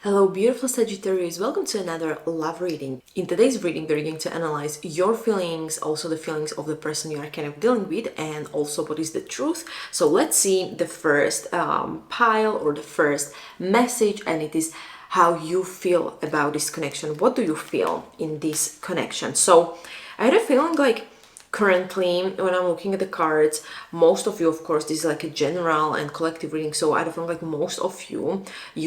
Hello, beautiful Sagittarius. Welcome to another love reading. In today's reading, we're going to analyze your feelings, also the feelings of the person you are kind of dealing with, and also what is the truth. So let's see the first pile or the first message, and it is how you feel about this connection. What do you feel in this connection? So I had a feeling like currently when I'm looking at the cards, most of you, of course, this is like a general and collective reading, so I feel like most of you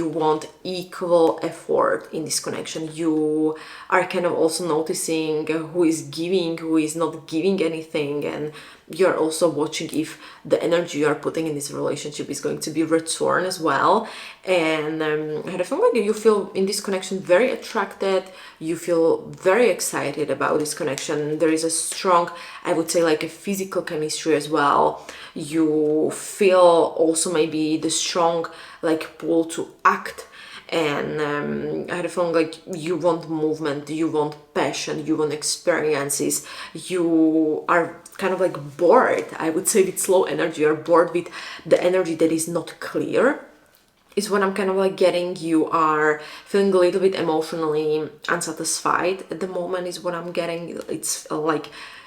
want equal effort in this connection. You are kind of also noticing who is giving, who is not giving anything, and you're also watching if the energy you are putting in this relationship is going to be returned as well. And I had a feeling like you feel in this connection very attracted, you feel very excited about this connection. There is a strong, I would say, like a physical chemistry as well. You feel also maybe the strong like pull to act. And I had a feeling like you want movement, you want passion, you want experiences, you are kind of like bored, I would say, with slow energy. You're bored with the energy that is not clear, is what I'm kind of like getting. You are feeling a little bit emotionally unsatisfied at the moment, is what I'm getting. It's like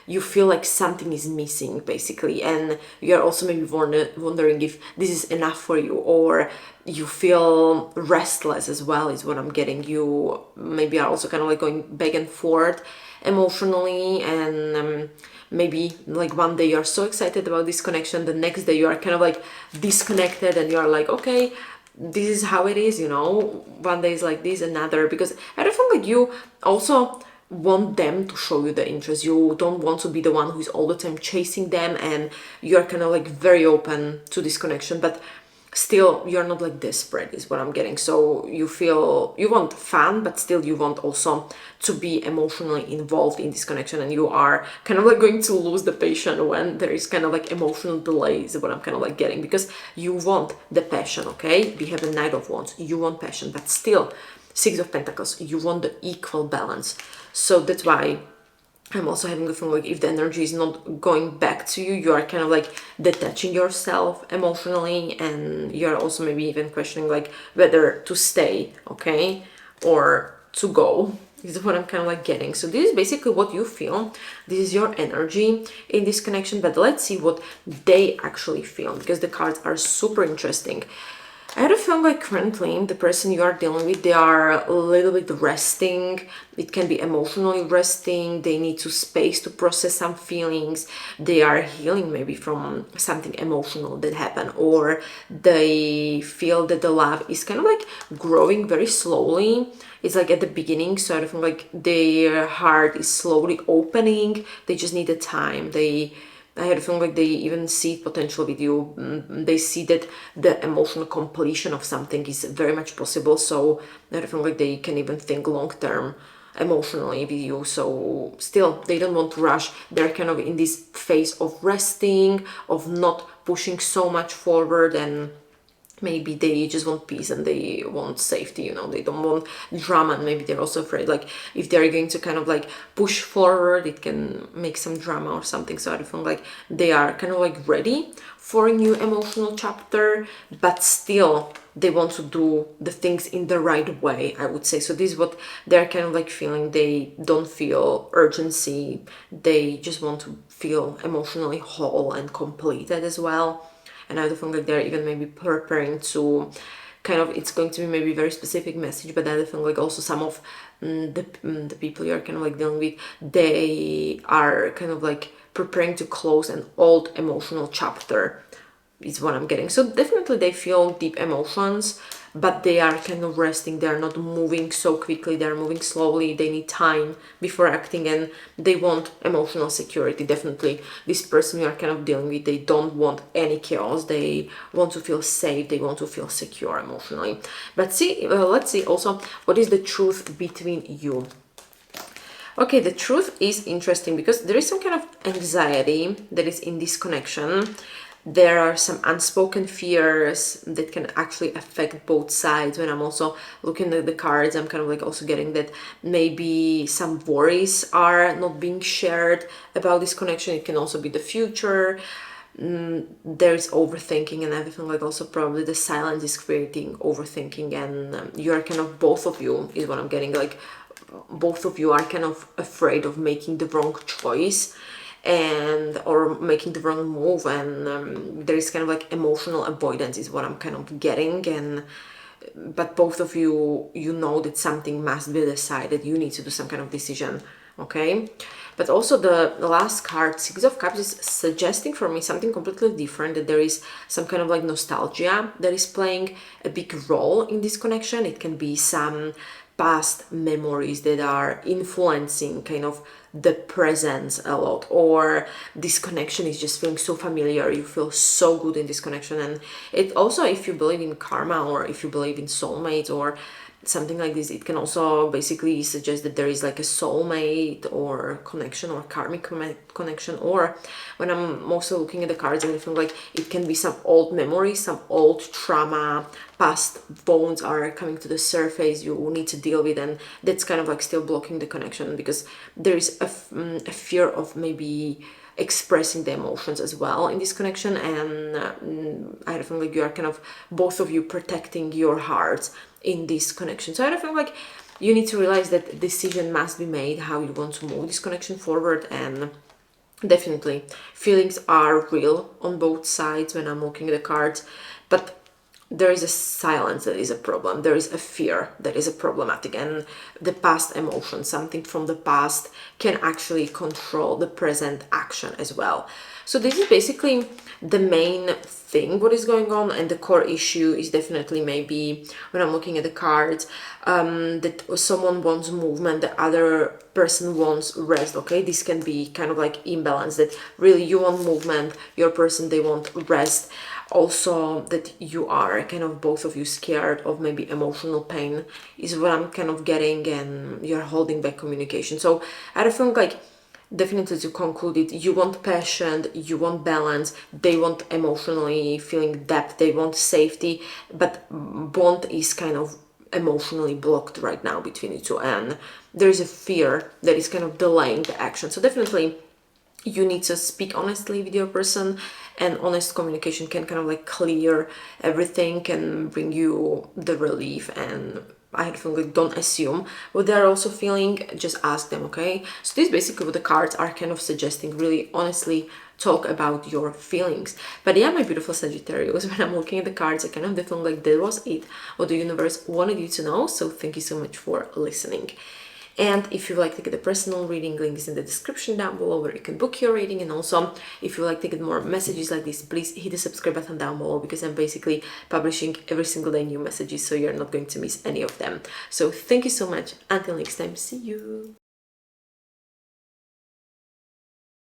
you feel like something is missing basically, and you're also maybe wondering if this is enough for you, or you feel restless as well, is what I'm getting. You maybe are also kind of like going back and forth emotionally, and maybe like one day you're so excited about this connection, the next day you are kind of like disconnected, and you're like, okay, this is how it is, one day is like this, another, because I don't feel like you also want them to show you the interest. You don't want to be the one who is all the time chasing them, and you're kind of like very open to this connection, but still you're not like desperate, is what I'm getting. So you feel you want fun, but still you want also to be emotionally involved in this connection, and you are kind of like going to lose the patience when there is kind of like emotional delay, is what I'm kind of like getting, because you want the passion. Okay, we have a Knight of Wands, you want passion, but still Six of Pentacles, you want the equal balance. So that's why I'm also having the feeling like if the energy is not going back to you, you are kind of like detaching yourself emotionally, and you're also maybe even questioning like whether to stay, okay, or to go. This is what I'm kind of like getting. So this is basically what you feel. This is your energy in this connection, but let's see what they actually feel, because the cards are super interesting. I had a feeling like currently the person you are dealing with, they are a little bit resting. It can be emotionally resting. They need to space to process some feelings. They are healing maybe from something emotional that happened, or they feel that the love is kind of like growing very slowly. It's like at the beginning, so I feel like their heart is slowly opening. They just need the time. I had a feeling like they even see potential with you. They see that the emotional completion of something is very much possible. So I had a feeling like they can even think long term emotionally with you. So still, they don't want to rush. They're kind of in this phase of resting, of not pushing so much forward, and maybe they just want peace and they want safety. They don't want drama, and maybe they're also afraid like if they're going to kind of like push forward, it can make some drama or something. So I feel like they are kind of like ready for a new emotional chapter, but still they want to do the things in the right way, I would say. So this is what they're kind of like feeling. They don't feel urgency, they just want to feel emotionally whole and completed as well. And I do think like they're even maybe preparing to kind of, it's going to be maybe a very specific message, but I think like also some of the people you're kind of like dealing with, they are kind of like preparing to close an old emotional chapter, is what I'm getting. So definitely they feel deep emotions, but they are kind of resting. They're not moving so quickly. They're moving slowly. They need time before acting, and they want emotional security. Definitely this person you are kind of dealing with, they don't want any chaos. They want to feel safe. They want to feel secure emotionally. But let's see also what is the truth between you. Okay, the truth is interesting because there is some kind of anxiety that is in this connection. There are some unspoken fears that can actually affect both sides. When I'm also looking at the cards, I'm kind of like also getting that maybe some worries are not being shared about this connection. It can also be the future. there's overthinking and everything, like also probably the silence is creating overthinking, and you're kind of, both of you is what I'm getting, like both of you are kind of afraid of making the wrong choice and or making the wrong move, and there is kind of like emotional avoidance is what I'm kind of getting. And but both of you, you know that something must be decided, you need to do some kind of decision, okay? But also the last card, Six of Cups, is suggesting for me something completely different, that there is some kind of like nostalgia that is playing a big role in this connection. It can be some past memories that are influencing kind of the presence a lot, or this connection is just feeling so familiar, you feel so good in this connection. And it also, if you believe in karma or if you believe in soulmate or something like this, it can also basically suggest that there is like a soulmate or connection or karmic connection. Or when I'm also looking at the cards, and I feel like it can be some old memories, some old trauma, past wounds are coming to the surface you need to deal with, and that's kind of like still blocking the connection, because there is a fear of maybe expressing the emotions as well in this connection. And I feel like you are kind of, both of you, protecting your hearts in this connection. So I feel like you need to realize that decision must be made how you want to move this connection forward. And definitely feelings are real on both sides when I'm looking at the cards, but there is a silence that is a problem, there is a fear that is a problematic, and the past emotion, something from the past, can actually control the present action as well. So this is basically the main thing what is going on, and the core issue is definitely, maybe when I'm looking at the cards, that someone wants movement, the other person wants rest, okay? This can be kind of like imbalance, that really you want movement, your person, they want rest. Also that you are kind of, both of you, scared of maybe emotional pain is what I'm kind of getting, and you're holding back communication. So I think, like, definitely to conclude it, you want passion, you want balance, they want emotionally feeling depth, they want safety, but bond is kind of emotionally blocked right now between you two, and there is a fear that is kind of delaying the action. So definitely you need to speak honestly with your person, and honest communication can kind of like clear everything, can bring you the relief. And I feel like, don't assume what they're also feeling, just ask them, okay? So this is basically what the cards are kind of suggesting, really honestly talk about your feelings. But yeah, my beautiful Sagittarius, when I'm looking at the cards, I kind of feel like that was it, what the universe wanted you to know. So thank you so much for listening. And if you'd like to get a personal reading, link is in the description down below where you can book your reading. And also, if you'd like to get more messages like this, please hit the subscribe button down below, because I'm basically publishing every single day new messages, so you're not going to miss any of them. So thank you so much. Until next time, see you.